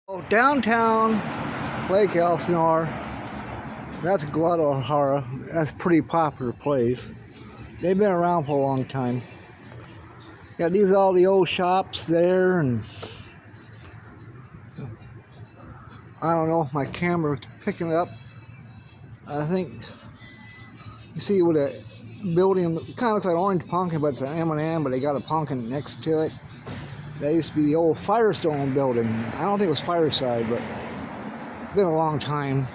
Oh, downtown Lake Elsinore, that's Guadalajara. That's a pretty popular place. They've been around for a long time. Yeah, these are all the old shops there, and I don't know if my camera's picking it up. I think you see with a building, it kind of looks like orange pumpkin, but it's an M&M, but they got a pumpkin next to it. That used to be the old Firestone building. I don't think it was Fireside, but it's been a long time.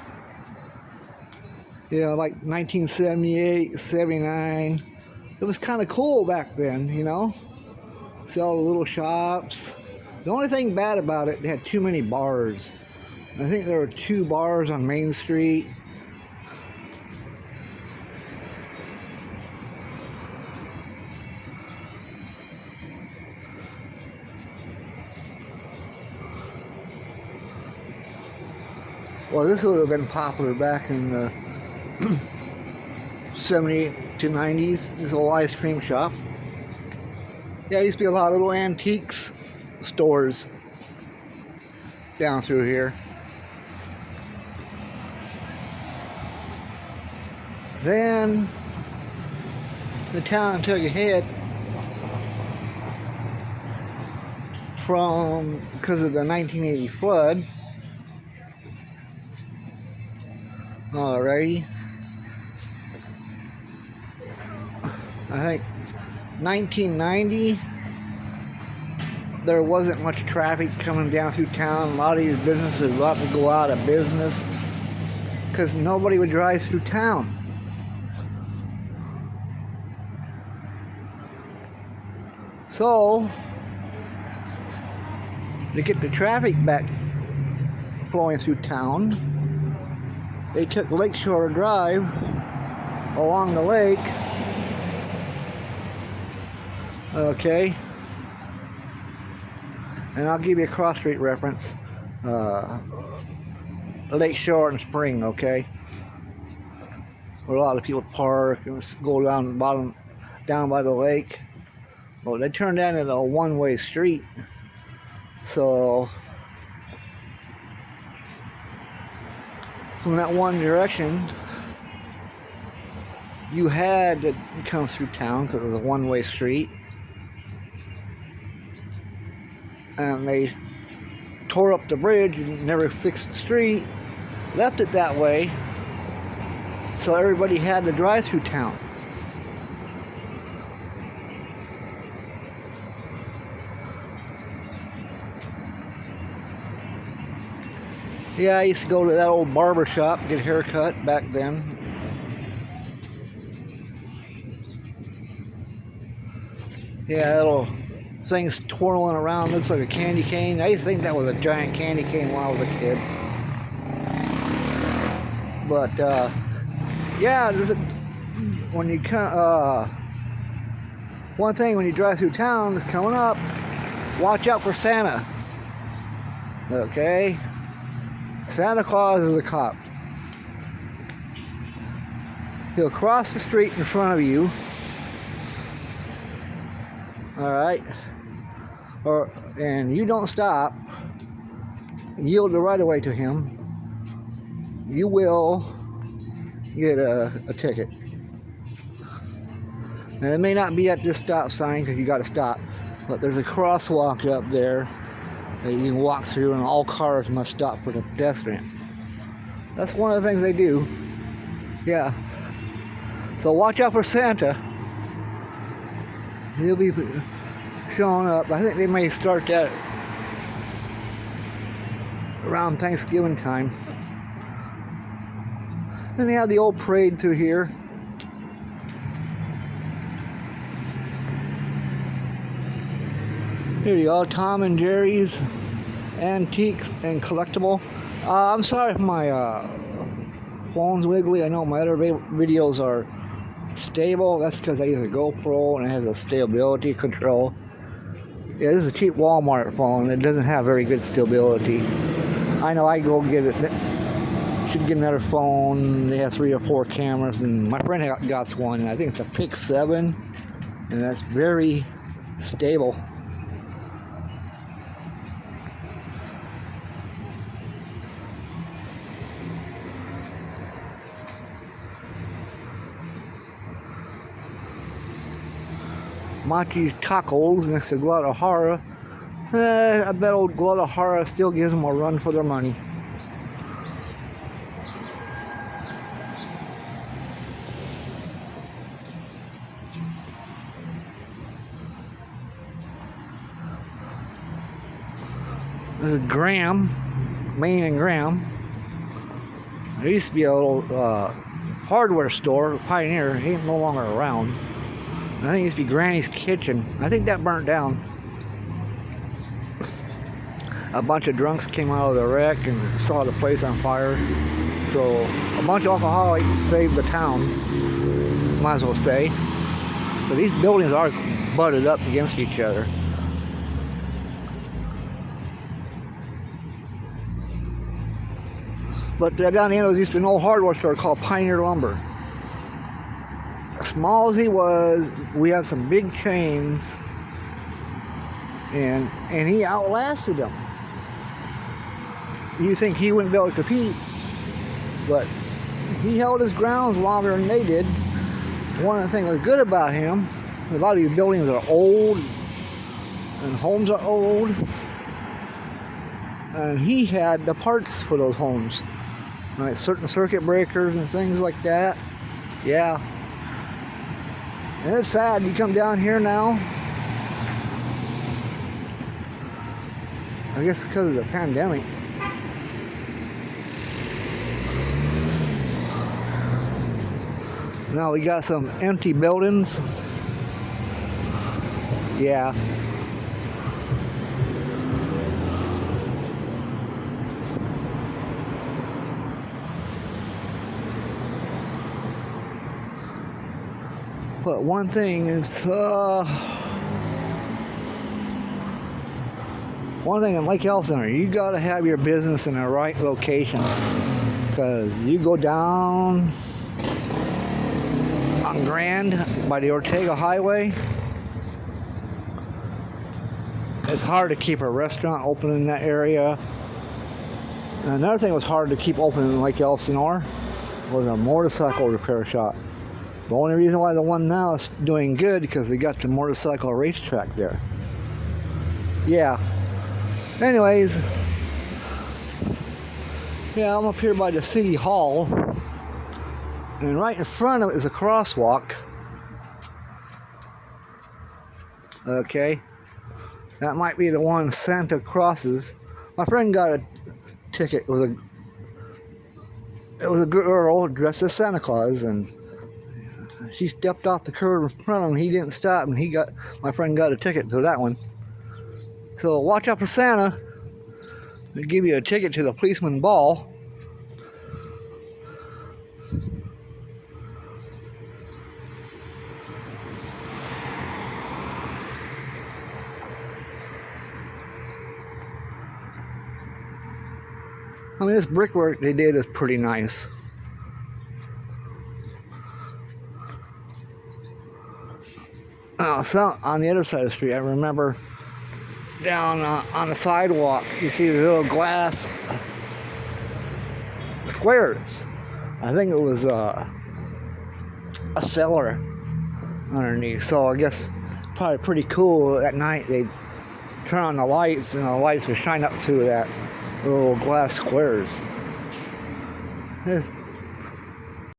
You know, like 1978, 79. It was kind of cool back then, you know? See all the little shops. The only thing bad about it, they had too many bars. I think there were 2 bars on Main Street. Well, this would have been popular back in the 70s to 90s. This old ice cream shop. Yeah, there used to be a lot of little antiques stores down through here. Then the town took a hit because of the 1980 flood. Alrighty. I think 1990, there wasn't much traffic coming down through town. A lot of these businesses were about to go out of business because nobody would drive through town. So, to get the traffic back flowing through town, they took Lakeshore Drive along the lake. Okay. And I'll give you a cross street reference. Lakeshore and Spring, okay? Where a lot of people park and go down the bottom, down by the lake. Well, they turned that into a one-way street. So from that one direction, you had to come through town because it was a one-way street. And they tore up the bridge and never fixed the street, left it that way, so everybody had to drive through town. Yeah, I used to go to that old barber shop, get a haircut back then. Yeah, that little thing's twirling around, looks like a candy cane. I used to think that was a giant candy cane when I was a kid. But, yeah, when you come, one thing when you drive through town is coming up, watch out for Santa. Okay? Santa Claus is a cop. He'll cross the street in front of you. Alright? And you don't stop, yield the right of way to him, you will get a ticket. And it may not be at this stop sign because you got to stop, but there's a crosswalk up there that you can walk through, and all cars must stop for the pedestrian. That's one of the things they do. Yeah. So watch out for Santa. He'll be showing up. I think they may start that around Thanksgiving time. Then they have the old parade through here. Here you go, Tom and Jerry's Antiques and Collectible. I'm sorry if my phone's wiggly. I know my other videos are stable. That's because I use a GoPro and it has a stability control. Yeah, this is a cheap Walmart phone. It doesn't have very good stability. I know I go get it. Should get another phone. They have 3 or 4 cameras, and my friend got one. And I think it's a Pick 7, and that's very stable. Machi Tacos next to Guadalajara. I bet old Guadalajara still gives them a run for their money. This is Graham, Main and Graham. There used to be a little hardware store, Pioneer. He ain't no longer around. I think it used to be Granny's Kitchen. I think that burnt down. A bunch of drunks came out of the wreck and saw the place on fire. So a bunch of alcoholics saved the town, might as well say. But these buildings are butted up against each other. But down the end, there used to be an old hardware store called Pioneer Lumber. Small as he was, we had some big chains, and he outlasted them. You think he wouldn't be able to compete, but he held his grounds longer than they did. One of the things that was good about him, a lot of these buildings are old, and homes are old, and he had the parts for those homes. Like certain circuit breakers and things like that. Yeah. And it's sad, you come down here now. I guess because of the pandemic. Now we got some empty buildings. Yeah. But one thing is, one thing in Lake Elsinore, you gotta have your business in the right location. Because you go down on Grand by the Ortega Highway, it's hard to keep a restaurant open in that area. And another thing that was hard to keep open in Lake Elsinore was a motorcycle repair shop. The only reason why the one now is doing good because they got the motorcycle racetrack there. Yeah. Anyways, yeah, I'm up here by the city hall, and right in front of it is a crosswalk. Okay, that might be the one Santa crosses. My friend got a ticket. It was a girl dressed as Santa Claus, and she stepped off the curb in front of him. He didn't stop, and my friend got a ticket to that one. So watch out for Santa. They'll give you a ticket to the policeman ball. I mean, this brickwork they did is pretty nice. So on the other side of the street, I remember down on the sidewalk, you see the little glass squares. I think it was a cellar underneath. So I guess probably pretty cool at night. They'd turn on the lights, and the lights would shine up through that little glass squares.